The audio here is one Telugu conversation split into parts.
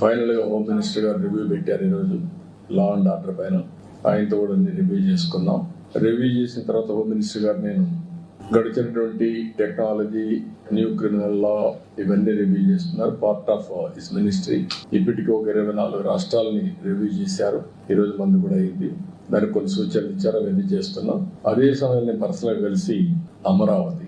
ఫైనల్ గా హోమ్ మినిస్టర్ గారు రివ్యూ పెట్టారు ఈరోజు లా అండ్ ఆర్డర్ పైన. ఆయనతో కూడా రివ్యూ చేసుకున్నాం. రివ్యూ చేసిన తర్వాత హోమ్ మినిస్టర్ గారు నేను గడిచినటువంటి టెక్నాలజీ, న్యూ క్రిమినల్ లా ఇవన్నీ రివ్యూ చేస్తున్నారు. Part of his ministry. ఇప్పటికీ ఒక 24 రాష్ట్రాలని రివ్యూ చేశారు. ఈ రోజు మందు కూడా అయింది. దానికి కొన్ని సూచనలు ఇచ్చారు, అవన్నీ చేస్తున్నాం. అదే సమయంలో నేను పర్సనల్ గా కలిసి అమరావతి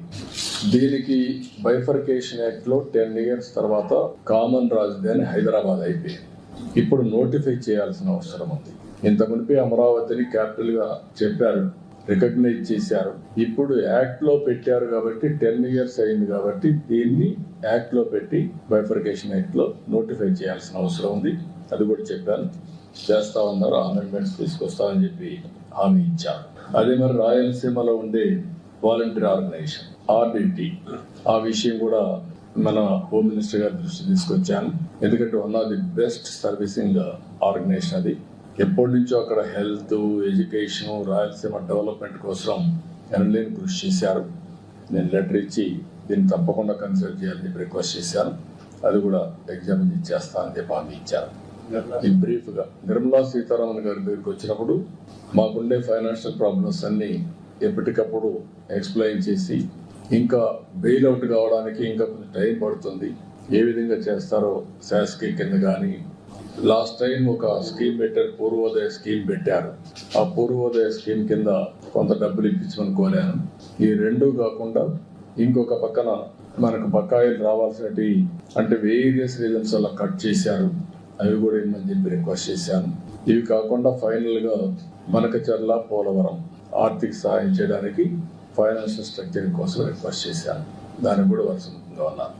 దీనికి బైఫర్కేషన్ యాక్ట్ లో 10 years తర్వాత కామన్ రాజధాని హైదరాబాద్ అయిపోయింది. ఇప్పుడు నోటిఫై చేయాల్సిన అవసరం ఉంది. ఇంత మునిపే అమరావతిని క్యాపిటల్ గా చెప్పారు, రికగ్నైజ్ చేశారు. ఇప్పుడు యాక్ట్ లో పెట్టారు కాబట్టి 10 years అయింది కాబట్టి దీన్ని యాక్ట్ లో పెట్టి బైఫర్కేషన్ యాక్ట్ లో నోటిఫై చేయాల్సిన అవసరం ఉంది. అది కూడా చెప్పాను, చేస్తా ఉన్నారు. అమెండ్మెంట్స్ తీసుకొస్తామని చెప్పి హామీ ఇచ్చారు. అదే మరి రాయలసీమలో ఉండే వాలంటీర్ ఆర్గనైజేషన్ RDT, ఆ విషయం కూడా మన హోమ్ మినిస్టర్ గారి దృష్టి తీసుకొచ్చాను. ఎందుకంటే one of the best servicing organisation అది. ఎప్పటి నుంచో అక్కడ హెల్త్, ఎడ్యుకేషన్, రాయలసీమ డెవలప్మెంట్ కోసం ఎనలేని కృషి చేశారు. నేను లెటర్ ఇచ్చి దీన్ని తప్పకుండా కన్సిడర్ చేయాలని చెప్పి రిక్వెస్ట్ చేశాను. అది కూడా ఎగ్జామిన్ చేస్తానని చెప్పి హామీ ఇచ్చారు. ఈ బ్రీఫ్ గా నిర్మలా సీతారామన్ గారి దగ్గరికి వచ్చినప్పుడు మాకుండే ఫైనాన్షియల్ ప్రాబ్లమ్స్ అన్ని ఎప్పటికప్పుడు ఎక్స్ప్లెయిన్ చేసి, ఇంకా బెయిల్ అవుట్ కావడానికి ఇంకా కొంచెం టైం పడుతుంది, ఏ విధంగా చేస్తారో శాసకి కింద కానీ, లాస్ట్ టైం ఒక స్కీమ్ పెట్టారు, పూర్వోదయ స్కీమ్ పెట్టారు. ఆ పూర్వోదయ స్కీమ్ కింద కొంత డబ్బులు ఇప్పించమని కోరాను. ఈ రెండు కాకుండా ఇంకొక పక్కన మనకు బకాయిలు రావాల్సినవి అంటే వేరియస్ రీజన్స్ వల్ల కట్ చేశారు, అవి కూడా ఇమ్మని చెప్పి రిక్వెస్ట్ చేశాను. ఇవి కాకుండా ఫైనల్ గా మనకచర్ల, పోలవరం ఆర్థిక సహాయం చేయడానికి ఫైనాన్షియల్ స్ట్రక్చరింగ్ కోసం రిక్వెస్ట్ చేశాను. దానికి కూడా వర్షంగా ఉన్నారు.